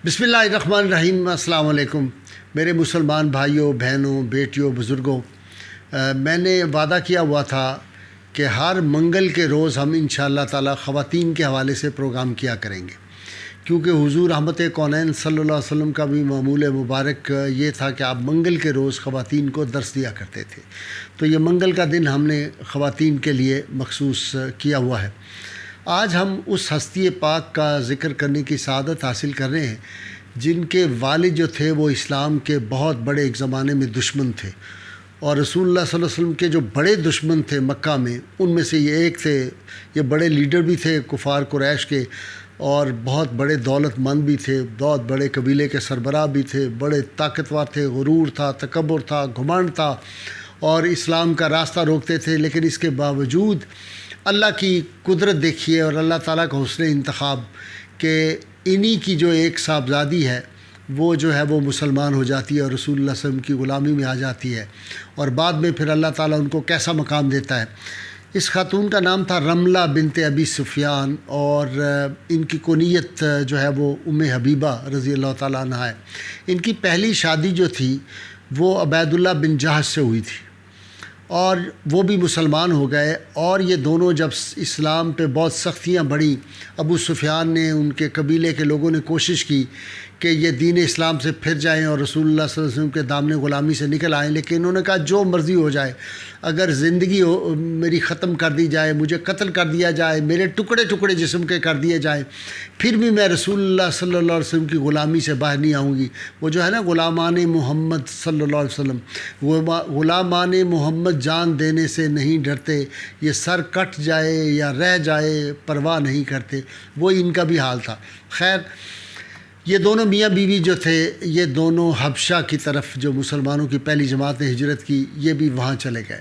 بسم اللہ الرحمن الرحیم۔ السلام علیکم میرے مسلمان بھائیوں، بہنوں، بیٹیوں، بزرگوں۔ میں نے وعدہ کیا ہوا تھا کہ ہر منگل کے روز ہم انشاءاللہ تعالی خواتین کے حوالے سے پروگرام کیا کریں گے، کیونکہ حضور رحمت کونین صلی اللہ علیہ وسلم کا بھی معمول مبارک یہ تھا کہ آپ منگل کے روز خواتین کو درس دیا کرتے تھے۔ تو یہ منگل کا دن ہم نے خواتین کے لیے مخصوص کیا ہوا ہے۔ آج ہم اس ہستی پاک کا ذکر کرنے کی سعادت حاصل کر رہے ہیں جن کے والد جو تھے وہ اسلام کے بہت بڑے ایک زمانے میں دشمن تھے، اور رسول اللہ صلی اللہ علیہ وسلم کے جو بڑے دشمن تھے مکہ میں، ان میں سے یہ ایک تھے۔ یہ بڑے لیڈر بھی تھے کفار قریش کے، اور بہت بڑے دولت مند بھی تھے، بہت بڑے قبیلے کے سربراہ بھی تھے، بڑے طاقتور تھے، غرور تھا، تکبر تھا، گھمنڈ تھا، اور اسلام کا راستہ روکتے تھے۔ لیکن اس کے باوجود اللہ کی قدرت دیکھیے اور اللہ تعالیٰ کا حسن انتخاب کہ انہی کی جو ایک صاحبزادی ہے وہ جو ہے وہ مسلمان ہو جاتی ہے اور رسول اللہ صلی اللہ علیہ وسلم کی غلامی میں آ جاتی ہے، اور بعد میں پھر اللہ تعالیٰ ان کو کیسا مقام دیتا ہے۔ اس خاتون کا نام تھا رملہ بنت ابی سفیان، اور ان کی کنیت جو ہے وہ ام حبیبہ رضی اللہ تعالیٰ عنہ ہے۔ ان کی پہلی شادی جو تھی وہ عبید اللہ بن جہش سے ہوئی تھی، اور وہ بھی مسلمان ہو گئے۔ اور یہ دونوں جب اسلام پہ بہت سختیاں بڑھیں، ابو سفیان نے، ان کے قبیلے کے لوگوں نے کوشش کی کہ یہ دین اسلام سے پھر جائیں اور رسول اللہ صلی اللہ علیہ وسلم کے دامن غلامی سے نکل آئیں، لیکن انہوں نے کہا جو مرضی ہو جائے، اگر زندگی میری ختم کر دی جائے، مجھے قتل کر دیا جائے، میرے ٹکڑے ٹکڑے جسم کے کر دیے جائیں، پھر بھی میں رسول اللہ صلی اللہ علیہ وسلم کی غلامی سے باہر نہیں آؤں گی۔ وہ جو ہے نا غلامان محمد صلی اللہ علیہ وسلم، وہ غلامان محمد جان دینے سے نہیں ڈرتے، یہ سر کٹ جائے یا رہ جائے پرواہ نہیں کرتے، وہ ان کا بھی حال تھا۔ خیر، یہ دونوں میاں بیوی جو تھے، یہ دونوں حبشہ کی طرف، جو مسلمانوں کی پہلی جماعت نے ہجرت کی، یہ بھی وہاں چلے گئے۔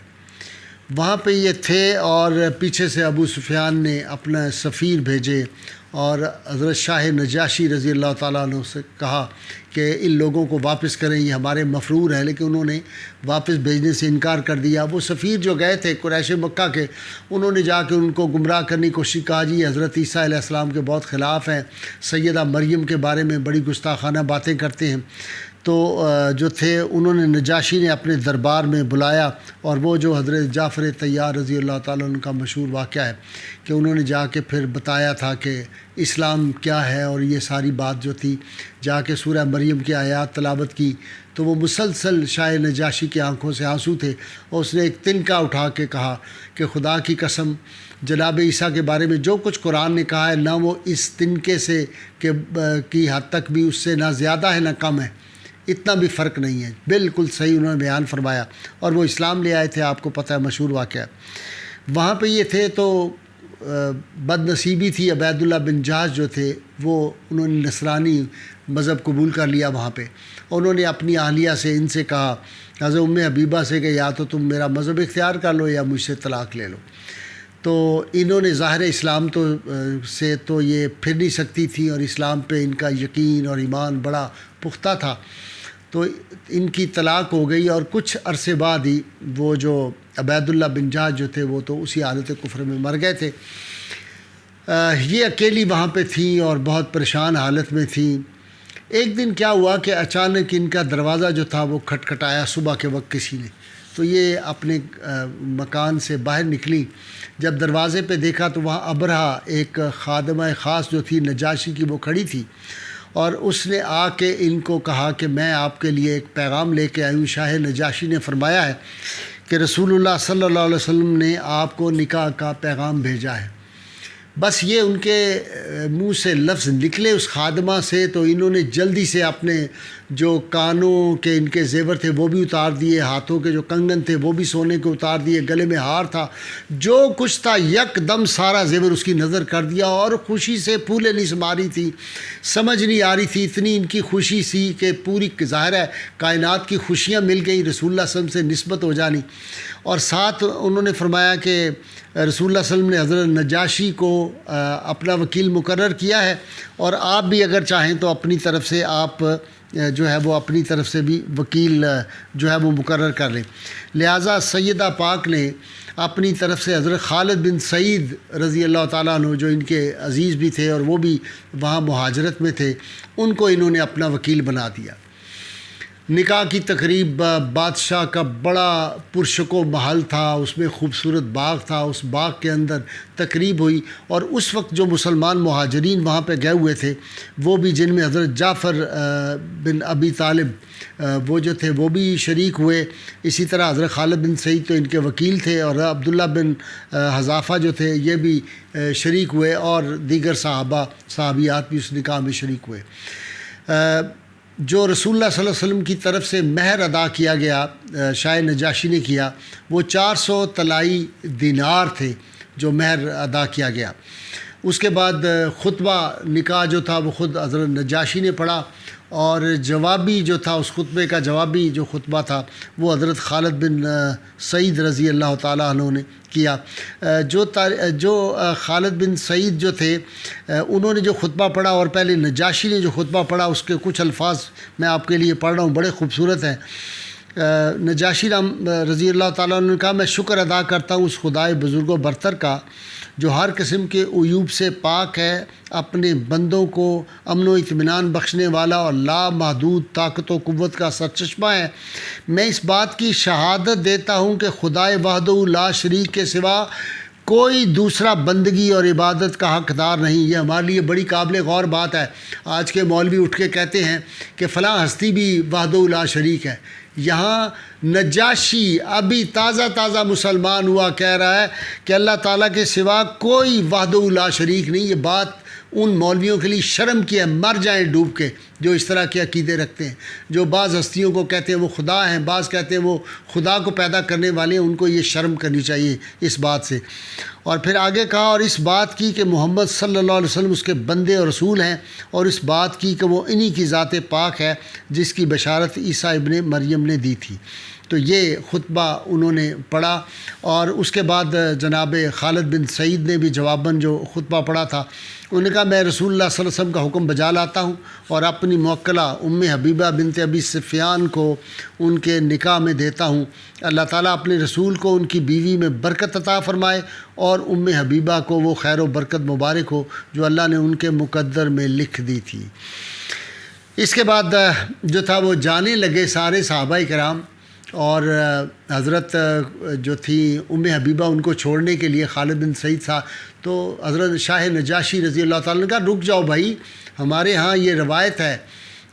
وہاں پہ یہ تھے، اور پیچھے سے ابو سفیان نے اپنا سفیر بھیجے اور حضرت شاہ نجاشی رضی اللہ تعالیٰ عنہ سے کہا کہ ان لوگوں کو واپس کریں، یہ ہمارے مفرور ہیں، لیکن انہوں نے واپس بھیجنے سے انکار کر دیا۔ وہ سفیر جو گئے تھے قریش مکہ کے، انہوں نے جا کے ان کو گمراہ کرنے کی کوشش، کہا جی حضرت عیسیٰ علیہ السلام کے بہت خلاف ہیں، سیدہ مریم کے بارے میں بڑی گستاخانہ باتیں کرتے ہیں۔ تو جو تھے، انہوں نے نجاشی نے اپنے دربار میں بلایا، اور وہ جو حضرت جعفر طیار رضی اللہ تعالیٰ عنہ کا مشہور واقعہ ہے کہ انہوں نے جا کے پھر بتایا تھا کہ اسلام کیا ہے، اور یہ ساری بات جو تھی، جا کے سورہ مریم کی آیات تلاوت کی، تو وہ مسلسل شاہ نجاشی کی آنکھوں سے آنسو تھے، اور اس نے ایک تنکا اٹھا کے کہا کہ خدا کی قسم، جناب عیسیٰ کے بارے میں جو کچھ قرآن نے کہا ہے، نہ وہ اس تنکے سے کی حد تک بھی، اس سے نہ زیادہ ہے نہ کم ہے، اتنا بھی فرق نہیں ہے۔ بالکل صحیح انہوں نے بیان فرمایا، اور وہ اسلام لے آئے تھے، آپ کو پتہ ہے مشہور واقعہ۔ وہاں پہ یہ تھے تو بد نصیبی تھی، عبید اللہ بن جہش جو تھے وہ، انہوں نے نصرانی مذہب قبول کر لیا وہاں پہ۔ انہوں نے اپنی اہلیہ سے، ان سے کہا، حضرت ام حبیبہ سے، کہ یا تو تم میرا مذہب اختیار کر لو یا مجھ سے طلاق لے لو۔ تو انہوں نے ظاہر اسلام سے تو یہ پھر نہیں سکتی تھی، اور اسلام پہ ان کا یقین اور ایمان بڑا پختہ تھا، تو ان کی طلاق ہو گئی، اور کچھ عرصے بعد ہی وہ جو عبید اللہ بن جہش جو تھے وہ تو اسی حالت کفر میں مر گئے تھے۔ یہ اکیلی وہاں پہ تھیں اور بہت پریشان حالت میں تھیں۔ ایک دن کیا ہوا کہ اچانک ان کا دروازہ جو تھا وہ کھٹکھٹایا صبح کے وقت کسی نے، تو یہ اپنے مکان سے باہر نکلی۔ جب دروازے پہ دیکھا تو وہاں ابرہہ، ایک خادمہ خاص جو تھی نجاشی کی، وہ کھڑی تھی، اور اس نے آ کے ان کو کہا کہ میں آپ کے لیے ایک پیغام لے کے آئی ہوں۔ شاہ نجاشی نے فرمایا ہے کہ رسول اللہ صلی اللہ علیہ وسلم نے آپ کو نکاح کا پیغام بھیجا ہے۔ بس یہ ان کے منہ سے لفظ نکلے اس خادمہ سے، تو انہوں نے جلدی سے اپنے جو کانوں کے ان کے زیور تھے وہ بھی اتار دیے، ہاتھوں کے جو کنگن تھے وہ بھی سونے کے اتار دیے، گلے میں ہار تھا، جو کچھ تھا یک دم سارا زیور اس کی نظر کر دیا، اور خوشی سے پھولے نہیں سما رہی تھی، سمجھ نہیں آ رہی تھی، اتنی ان کی خوشی سی کہ پوری ظاہر ہے کائنات کی خوشیاں مل گئیں، رسول اللہ صلی اللہ علیہ وسلم سے نسبت ہو جانی۔ اور ساتھ انہوں نے فرمایا کہ رسول اللہ صلی اللہ علیہ وسلم نے حضرت نجاشی کو اپنا وکیل مقرر کیا ہے، اور آپ بھی اگر چاہیں تو اپنی طرف سے آپ جو ہے وہ اپنی طرف سے بھی وکیل جو ہے وہ مقرر کر لیں۔ لہٰذا سیدہ پاک نے اپنی طرف سے حضرت خالد بن سعید رضی اللہ تعالیٰ عنہ جو ان کے عزیز بھی تھے اور وہ بھی وہاں مہاجرت میں تھے، ان کو انہوں نے اپنا وکیل بنا دیا۔ نکاح کی تقریب بادشاہ کا بڑا پرشک و محل تھا، اس میں خوبصورت باغ تھا، اس باغ کے اندر تقریب ہوئی، اور اس وقت جو مسلمان مہاجرین وہاں پہ گئے ہوئے تھے وہ بھی، جن میں حضرت جعفر بن ابی طالب وہ جو تھے وہ بھی شریک ہوئے، اسی طرح حضرت خالد بن سعید تو ان کے وکیل تھے، اور عبداللہ بن حذافہ جو تھے یہ بھی شریک ہوئے، اور دیگر صحابیات بھی اس نکاح میں شریک ہوئے۔ جو رسول اللہ صلی اللہ علیہ وسلم کی طرف سے مہر ادا کیا گیا، شاہ نجاشی نے کیا، وہ 400 طلائی دینار تھے جو مہر ادا کیا گیا۔ اس کے بعد خطبہ نکاح جو تھا وہ خود حضرت نجاشی نے پڑھا، اور جوابی جو تھا اس خطبے کا جوابی جو خطبہ تھا وہ حضرت خالد بن سعید رضی اللہ تعالیٰ عنہ نے کیا۔ جو خالد بن سعید جو تھے انہوں نے جو خطبہ پڑھا، اور پہلے نجاشی نے جو خطبہ پڑھا اس کے کچھ الفاظ میں آپ کے لیے پڑھ رہا ہوں، بڑے خوبصورت ہیں۔ نجاشی رضی اللہ تعالیٰ عنہ نے کہا، میں شکر ادا کرتا ہوں اس خدائے بزرگ و برتر کا جو ہر قسم کے عیوب سے پاک ہے، اپنے بندوں کو امن و اطمینان بخشنے والا اور لامحدود طاقت و قوت کا سرچشمہ ہے۔ میں اس بات کی شہادت دیتا ہوں کہ خدائے وحدہ لا شریک کے سوا کوئی دوسرا بندگی اور عبادت کا حقدار نہیں۔ یہ ہمارے لیے بڑی قابل غور بات ہے۔ آج کے مولوی اٹھ کے کہتے ہیں کہ فلاں ہستی بھی وحدہ لا شریک ہے، یہاں نجاشی ابھی تازہ مسلمان ہوا کہہ رہا ہے کہ اللہ تعالیٰ کے سوا کوئی وحدہ لا شریک نہیں۔ یہ بات ان مولویوں کے لیے شرم کی ہے، مر جائیں ڈوب کے، جو اس طرح کے عقیدے رکھتے ہیں، جو بعض ہستیوں کو کہتے ہیں وہ خدا ہیں، بعض کہتے ہیں وہ خدا کو پیدا کرنے والے ہیں۔ ان کو یہ شرم کرنی چاہیے اس بات سے۔ اور پھر آگے کہا، اور اس بات کی کہ محمد صلی اللہ علیہ وسلم اس کے بندے اور رسول ہیں، اور اس بات کی کہ وہ انہی کی ذات پاک ہے جس کی بشارت عیسیٰ ابن مریم نے دی تھی۔ تو یہ خطبہ انہوں نے پڑھا، اور اس کے بعد جناب خالد بن سعید نے بھی جواباً جو خطبہ پڑھا تھا، انہوں نے کہا، میں رسول اللہ صلی اللہ علیہ وسلم کا حکم بجا لاتا ہوں اور اپنی موکلہ ام حبیبہ بنت ابی سفیان کو ان کے نکاح میں دیتا ہوں۔ اللہ تعالیٰ اپنے رسول کو ان کی بیوی میں برکت عطا فرمائے، اور ام حبیبہ کو وہ خیر و برکت مبارک ہو جو اللہ نے ان کے مقدر میں لکھ دی تھی۔ اس کے بعد جو تھا وہ جانے لگے سارے صحابہ کرام، اور حضرت جو تھی ام حبیبہ ان کو چھوڑنے کے لیے خالد بن سعید تھا، تو حضرت شاہ نجاشی رضی اللہ تعالیٰ نے کہا، رک جاؤ بھائی، ہمارے ہاں یہ روایت ہے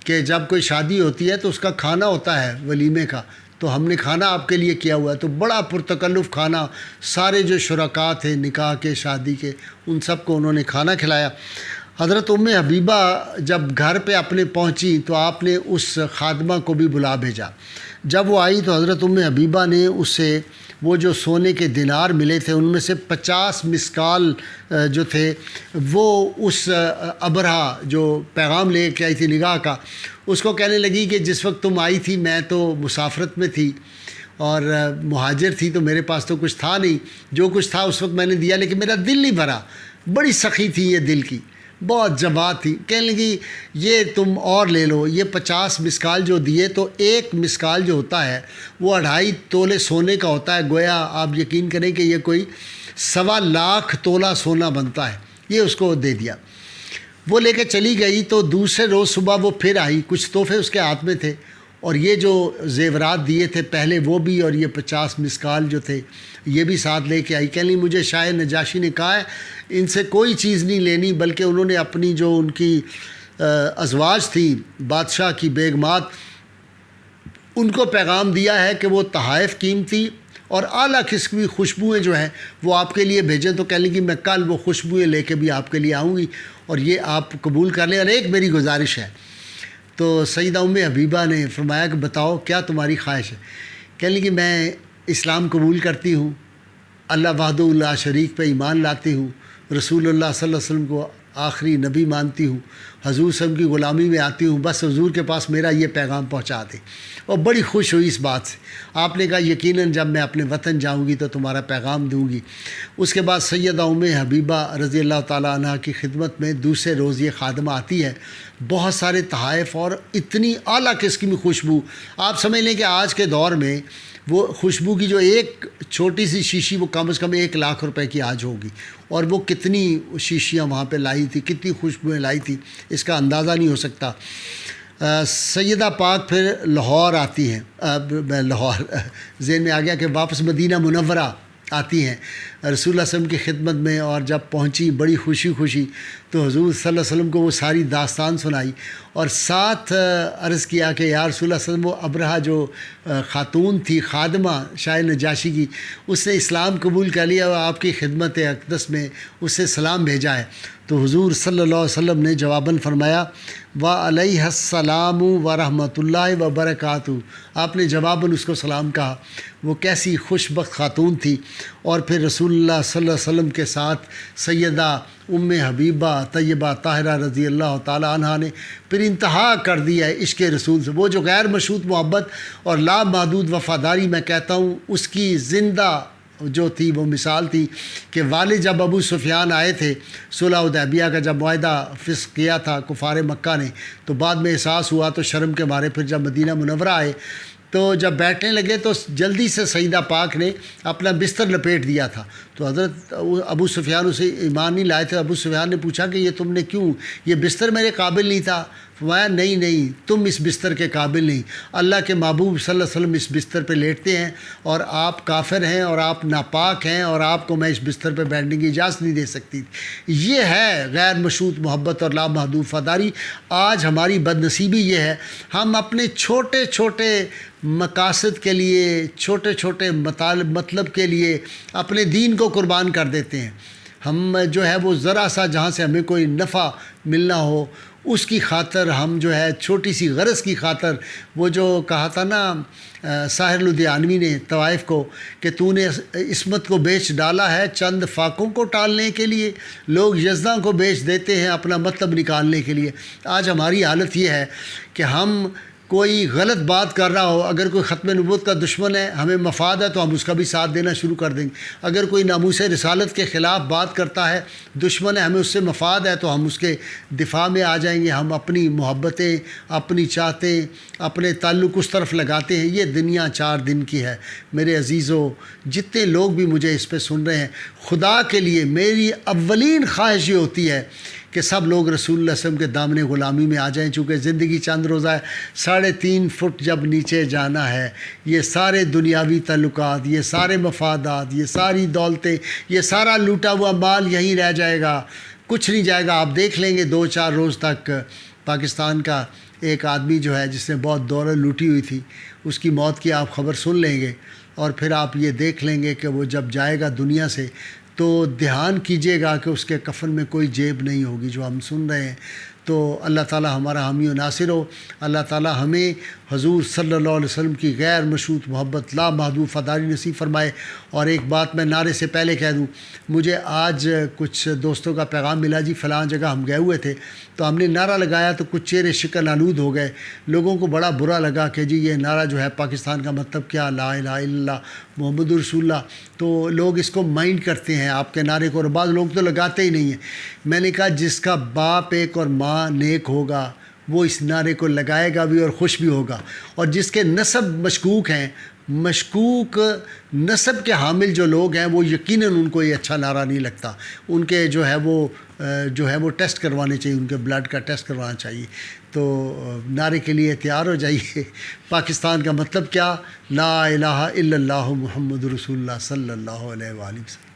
کہ جب کوئی شادی ہوتی ہے تو اس کا کھانا ہوتا ہے ولیمے کا، تو ہم نے کھانا آپ کے لیے کیا ہوا ہے۔ تو بڑا پرتکلف کھانا، سارے جو شرکاء تھے نکاح کے شادی کے ان سب کو انہوں نے کھانا کھلایا۔ حضرت ام حبیبہ جب گھر پہ اپنے پہنچی تو آپ نے اس خادمہ کو بھی بلا بھیجا۔ جب وہ آئی تو حضرت ام حبیبہ نے اس سے وہ جو سونے کے دینار ملے تھے ان میں سے 50 مسکال جو تھے وہ اس ابرہہ جو پیغام لے کے آئی تھی نگاہ کا، اس کو کہنے لگی کہ جس وقت تم آئی تھی میں تو مسافرت میں تھی اور مہاجر تھی، تو میرے پاس تو کچھ تھا نہیں، جو کچھ تھا اس وقت میں نے دیا، لیکن میرا دل نہیں بھرا۔ بڑی سخی تھی یہ دل کی، بہت جواد تھی۔ کہنے لگی یہ تم اور لے لو، یہ 50 مسکال جو دیے، تو ایک مسکال جو ہوتا ہے وہ 2.5 تولے سونے کا ہوتا ہے، گویا آپ یقین کریں کہ یہ کوئی 1.25 لاکھ تولہ سونا بنتا ہے، یہ اس کو دے دیا۔ وہ لے کے چلی گئی، تو دوسرے روز صبح وہ پھر آئی، کچھ تحفے اس کے ہاتھ میں تھے، اور یہ جو زیورات دیے تھے پہلے وہ بھی، اور یہ 50 مسکال جو تھے یہ بھی ساتھ لے کے آئی۔ کہنے لگی مجھے شاہ نجاشی نے کہا ہے ان سے کوئی چیز نہیں لینی، بلکہ انہوں نے اپنی جو ان کی ازواج تھی بادشاہ کی بیگمات، ان کو پیغام دیا ہے کہ وہ تحائف قیمتی اور اعلیٰ قسم کی خوشبوئیں جو ہیں وہ آپ کے لیے بھیجیں۔ تو کہنے لگی میں کل وہ خوشبوئیں لے کے بھی آپ کے لیے آؤں گی، اور یہ آپ قبول کر لیں، اور ایک میری گزارش ہے۔ تو سیدہ ام حبیبہ نے فرمایا کہ بتاؤ کیا تمہاری خواہش ہے؟ کہنے لگی میں اسلام قبول کرتی ہوں، اللہ وحدہ لا شریک پہ ایمان لاتی ہوں، رسول اللہ صلی اللہ علیہ وسلم کو آخری نبی مانتی ہوں، حضور صلی اللہ علیہ وسلم کی غلامی میں آتی ہوں، بس حضور کے پاس میرا یہ پیغام پہنچا دیں۔ اور بڑی خوش ہوئی اس بات سے۔ آپ نے کہا یقیناً جب میں اپنے وطن جاؤں گی تو تمہارا پیغام دوں گی۔ اس کے بعد سیدہ ام حبیبہ رضی اللہ تعالیٰ عنہ کی خدمت میں دوسرے روز یہ خادمہ آتی ہے، بہت سارے تحائف اور اتنی اعلیٰ قسم کی خوشبو۔ آپ سمجھ لیں کہ آج کے دور میں وہ خوشبو کی جو ایک چھوٹی سی شیشی وہ کم از کم 1,00,000 روپے کی آج ہوگی، اور وہ کتنی شیشیاں وہاں پہ لائی تھی، کتنی خوشبوئیں لائی تھی، اس کا اندازہ نہیں ہو سکتا۔ سیدہ پاک پھر لاہور آتی ہیں، لاہور ذہن میں آ گیا کہ واپس مدینہ منورہ آتی ہیں رسول اللہ صلی اللہ علیہ وسلم کی خدمت میں، اور جب پہنچی بڑی خوشی تو حضور صلی اللہ علیہ وسلم کو وہ ساری داستان سنائی، اور ساتھ عرض کیا کہ یا رسول اللہ صلی اللہ علیہ وسلم، وہ ابرہہ جو خاتون تھی خادمہ شاہ نجاشی کی، اس نے اسلام قبول کر لیا اور آپ کی خدمت اقدس میں اس سے سلام بھیجا ہے۔ تو حضور صلی اللہ علیہ وسلم نے جواباً فرمایا وعلیہ السلام ورحمۃ اللہ وبرکاتہ۔ آپ نے جواباً اس کو سلام کہا۔ وہ کیسی خوش بخت خاتون تھی۔ اور پھر رسول اللہ صلی اللہ علیہ وسلم کے ساتھ سیدہ ام حبیبہ طیبہ طاہرہ رضی اللہ تعالیٰ عنہ نے پھر انتہا کر دیا ہے عشق رسول سے۔ وہ جو غیر مشروط محبت اور لامحدود وفاداری میں کہتا ہوں، اس کی زندہ جو تھی وہ مثال تھی کہ والد جب ابو سفیان آئے تھے صلح حدیبیہ کا جب معاہدہ فسخ کیا تھا کفار مکہ نے، تو بعد میں احساس ہوا تو شرم کے مارے پھر جب مدینہ منورہ آئے تو جب بیٹھنے لگے تو جلدی سے سیدہ پاک نے اپنا بستر لپیٹ دیا تھا۔ تو حضرت ابو سفیان اسے ایمان نہیں لائے تھے۔ ابو سفیان نے پوچھا کہ یہ تم نے کیوں، یہ بستر میرے قابل نہیں تھا؟ فرمایا نہیں، تم اس بستر کے قابل نہیں، اللہ کے محبوب صلی اللہ علیہ وسلم اس بستر پہ لیٹتے ہیں، اور آپ کافر ہیں اور آپ ناپاک ہیں، اور آپ کو میں اس بستر پہ بیٹھنے کی اجازت نہیں دے سکتی۔ یہ ہے غیر مشروط محبت اور لامحدود وفاداری۔ آج ہماری بد نصیبی یہ ہے، ہم اپنے چھوٹے چھوٹے مقاصد کے لیے، چھوٹے چھوٹے مطلب کے لیے اپنے دین کو قربان کر دیتے ہیں۔ ہم جو ہے وہ ذرا سا جہاں سے ہمیں کوئی نفع ملنا ہو اس کی خاطر ہم جو ہے چھوٹی سی غرض کی خاطر، وہ جو کہا تھا نا ساحر لدھیانوی نے طوائف کو کہ تو نے عصمت کو بیچ ڈالا ہے چند فاقوں کو ٹالنے کے لیے۔ لوگ یزداں کو بیچ دیتے ہیں اپنا مطلب نکالنے کے لیے۔ آج ہماری حالت یہ ہے کہ ہم کوئی غلط بات کر رہا ہو، اگر کوئی ختم نبوت کا دشمن ہے، ہمیں مفاد ہے تو ہم اس کا بھی ساتھ دینا شروع کر دیں گے۔ اگر کوئی ناموس رسالت کے خلاف بات کرتا ہے، دشمن ہے، ہمیں اس سے مفاد ہے تو ہم اس کے دفاع میں آ جائیں گے۔ ہم اپنی محبتیں، اپنی چاہتیں، اپنے تعلق اس طرف لگاتے ہیں۔ یہ دنیا 4 دن کی ہے میرے عزیزو۔ جتنے لوگ بھی مجھے اس پہ سن رہے ہیں، خدا کے لیے میری اولین خواہش یہ ہوتی ہے کہ سب لوگ رسول اللہ صلی اللہ علیہ وسلم کے دامن غلامی میں آ جائیں، چونکہ زندگی چند روزہ ہے۔ 3.5 فٹ جب نیچے جانا ہے، یہ سارے دنیاوی تعلقات، یہ سارے مفادات، یہ ساری دولتیں، یہ سارا لوٹا ہوا مال یہیں رہ جائے گا، کچھ نہیں جائے گا۔ آپ دیکھ لیں گے 2-4 روز تک پاکستان کا ایک آدمی جو ہے جس نے بہت دولت لوٹی ہوئی تھی، اس کی موت کی آپ خبر سن لیں گے، اور پھر آپ یہ دیکھ لیں گے کہ وہ جب جائے گا دنیا سے تو دھیان کیجئے گا کہ اس کے کفن میں کوئی جیب نہیں ہوگی، جو ہم سن رہے ہیں۔ تو اللہ تعالی ہمارا حامی و ناصر ہو۔ اللہ تعالی ہمیں حضور صلی اللہ علیہ وسلم کی غیر مشروط محبت، لامحدود وفاداری نصیب فرمائے۔ اور ایک بات میں نعرے سے پہلے کہہ دوں، مجھے آج کچھ دوستوں کا پیغام ملا، جی فلاں جگہ ہم گئے ہوئے تھے تو ہم نے نعرہ لگایا تو کچھ چہرے شکل آلود ہو گئے۔ لوگوں کو بڑا برا لگا کہ جی یہ نعرہ جو ہے پاکستان کا مطلب کیا، لا الہ الا اللہ محمد رسول اللہ۔ تو لوگ اس کو مائنڈ کرتے ہیں آپ کے نعرے کو، اور بعض لوگ تو لگاتے ہی نہیں ہیں۔ میں نے کہا جس کا باپ ایک اور ماں نیک ہوگا وہ اس نعرے کو لگائے گا بھی اور خوش بھی ہوگا، اور جس کے نسب مشکوک ہیں، مشکوک نسب کے حامل جو لوگ ہیں، وہ یقیناً ان کو یہ اچھا نعرہ نہیں لگتا۔ ان کے جو ہے وہ ٹیسٹ کروانے چاہیے، ان کے بلڈ کا ٹیسٹ کروانا چاہیے۔ تو نعرے کے لیے تیار ہو جائیے۔ پاکستان کا مطلب کیا؟ لا الہ الا اللہ محمد رسول اللہ صلی اللہ علیہ وآلہ وسلم۔